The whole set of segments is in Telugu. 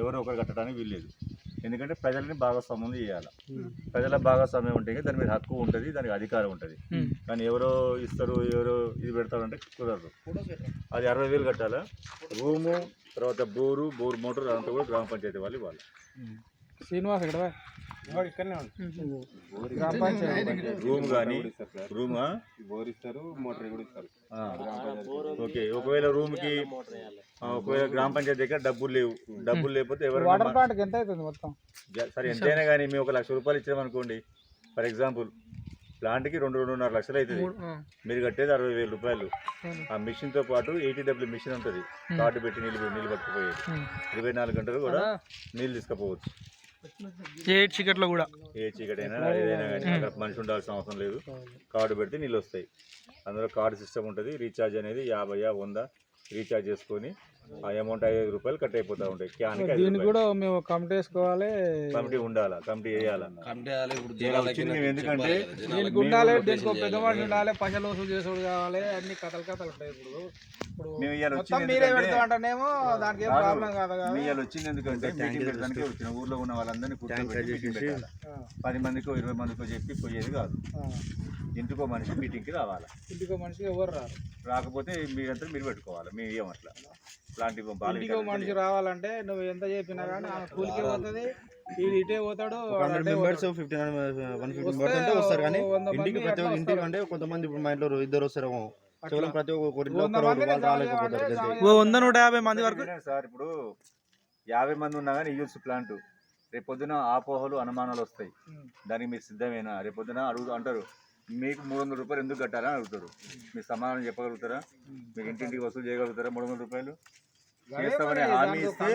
ఎవరో ఒకరు కట్టడానికి వీల్లేదు. ఎందుకంటే ప్రజలని భాగస్వామ్యం చేయాలి. ప్రజల భాగస్వామ్యం ఉంటే దాని మీద హక్కు ఉంటుంది, దానికి అధికారం ఉంటుంది. కానీ ఎవరో ఇస్తారు, ఎవరో ఇది పెడతారంటే కుదరదు. అది 60,000 కట్టాలా. రూము, తర్వాత బోరు మోటార్ అదంతా కూడా గ్రామ పంచాయతీ వాళ్ళు ఇవ్వాలి. శ్రీనివాస్ రూమ్ కానీ బోర్ ఇస్తారు, మోటార్ కూడా ఇస్తారు. ఓకే, ఒకవేళ రూమ్కి ఒకవేళ గ్రామ పంచాయతీ దగ్గర డబ్బులు లేకపోతే ఎవరు ఎంత అవుతుంది మొత్తం? సరే ఎంతైనా కానీ మేము 1,00,000 రూపాయలు ఇచ్చామనుకోండి, ఫర్ ఎగ్జాంపుల్ ప్లాంట్కి 2-2.5 లక్షలు అవుతుంది. మీరు కట్టేది 60,000 రూపాయలు. ఆ మిషన్తో పాటు 80W మిషన్ ఉంటుంది, కార్డు పెట్టి నీళ్ళు పట్టుకుపోయేది. 24 గంటలు కూడా నీళ్ళు తీసుకుపోవచ్చు. ఏ చీకట్లో కూడా, ఏ చీకటైనా ఏదైనా కానీ అక్కడ మనిషి ఉండాల్సిన అవసరం లేదు. కార్డు పెడితే నీళ్ళు వస్తాయి. అందులో కార్డు సిస్టమ్ ఉంటుంది. రీఛార్జ్ అనేది 50-100 రీఛార్జ్ చేసుకొని ఆ అమౌంట్ 5,000 రూపాయలు కట్ అయిపోతూ ఉంటాయి. దీనికి కూడా మేము కమిటీ వేసుకోవాలి, కమిటీ ఉండాలా, కమిటీ వేయాలి. ఎందుకంటే దీనికి ఉండాలి, దీనికి ఒక పెద్ద మనిషి ఉండాలి, పైసలు వసూలు చేసుడు కావాలి, అన్ని కథలు ఉంటాయి. ఇప్పుడు మీరే పెడతామంటేనేమో దానికి ఏం ప్రాబ్లం కాదు. వచ్చింది ఎందుకంటే మీటింగ్ పెట్టడానికి వచ్చిన ఊర్లో ఉన్న వాళ్ళందరినీ కూర్చోబెట్టి 10 మందికో 20 మందికో చెప్పి పోయేది కాదు. ఇంటికో మనిషి మీటింగ్కి రావాలి. ఇంటికో మనిషి ఎవరు రాకపోతే మీరంతా మీరు పెట్టుకోవాలి. మేము ఏమట్లా ఇంటికో మనిషి రావాలంటే నువ్వు ఎంత చెప్పినా కానీ ఆ కూలికి పోతుంది, ఇటే పోతాడు. 100 మెంబర్స్ 150 మెంబర్స్ అంటే వస్తారు. కానీ ఇంటికి ప్రతి ఒక్క ఇంటికి అంటే కొంతమంది ఇప్పుడు మా ఇంట్లో 2 వస్తారేమో, కేవలం ప్రతి ఒక్కరు రాలేకపోతారు. 100-150 మంది వరకు సార్. ఇప్పుడు 50 మంది ఉన్నా కానీ యూస్ ప్లాంట్ రేపొద్దున ఆపోహలు అనుమానాలు వస్తాయి. దానికి మీరు సిద్ధమేనా? రేపొద్దున అంటారు మీకు 300 రూపాయలు ఎందుకు కట్టారని అడుగుతారు. మీరు సమాధానం చెప్పగలుగుతారా? మీరు ఇంటింటికి వసూలు చేయగలుగుతారా 300 రూపాయలు? చేస్తామని హామీ ఇస్తే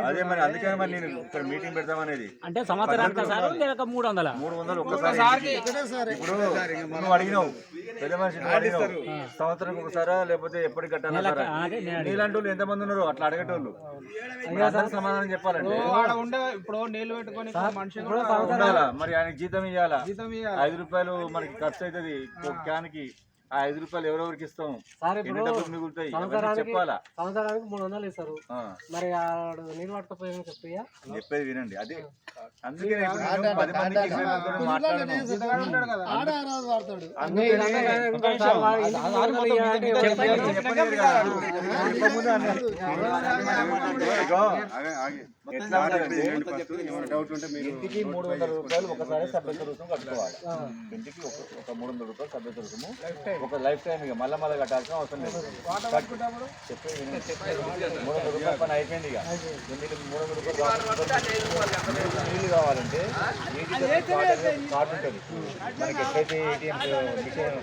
అదే మరి. అందుకని మరి నేను ఇక్కడ మీటింగ్ పెడతామనేది. అంటే సంవత్సరానికి 300 ఒక్కసారి. ఇప్పుడు నువ్వు అడిగినావు, పెద్ద మనిషి అడిగినావు, సంవత్సరానికి ఒకసారా లేకపోతే ఎప్పటికి కట్టాలా? నీలాంటి ఎంతమంది ఉన్నారు అట్లా అడిగేటోళ్ళు? సమాధానం చెప్పాలంటే ఇప్పుడు నీళ్లు పెట్టుకొని మనిషి ఉండాలా. మరి ఆయనకి జీతం ఇవ్వాలా. 5 రూపాయలు మనకి ఖర్చు అవుతుంది క్యాన్కి. ఆ 5 రూపాయలు ఎవరెవరికి ఇస్తాం, ఎన్ని డబ్బులు మిగులుతాయి చెప్పాలా. సంవత్సరానికి 300 ఇస్తారు. మరి నీళ్ళు పట్టుకపోయి చెప్పేది వినండి. అదే అందుకే 10 మందికి ఇంటికి 300 రూపాయలు ఒకసారి సభ్యత్వ రుసుము కట్టుకోవాలి. ఇంటికి ఒక 300 రూపాయలు సభ్యత్వ రుసుము ఒక లైఫ్ టైం. ఇక మళ్ళీ కట్టాల్సిన అవసరం లేదు. చెప్పేది 300 రూపాయల పని అయిపోయింది. ఇక మీకు 300 రూపాయలు నీళ్ళు కావాలంటే కార్డు ఉంటుంది. మనకి ఎక్కడైతే ATM మిషన్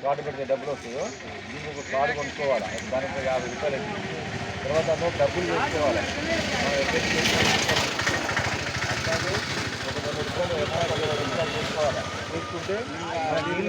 కార్డు పెడితే డబ్బులు వస్తుందో దీనికి ఒక కార్డు కొనుక్కోవాలి. దానికి 50 రూపాయలు అవుతుంది. తర్వాత డబ్బులు వేసుకోవాలి. అట్లాగే ఒక 10 రూపాయలు 20 రూపాయలు తీసుకోవాలి. తీసుకుంటే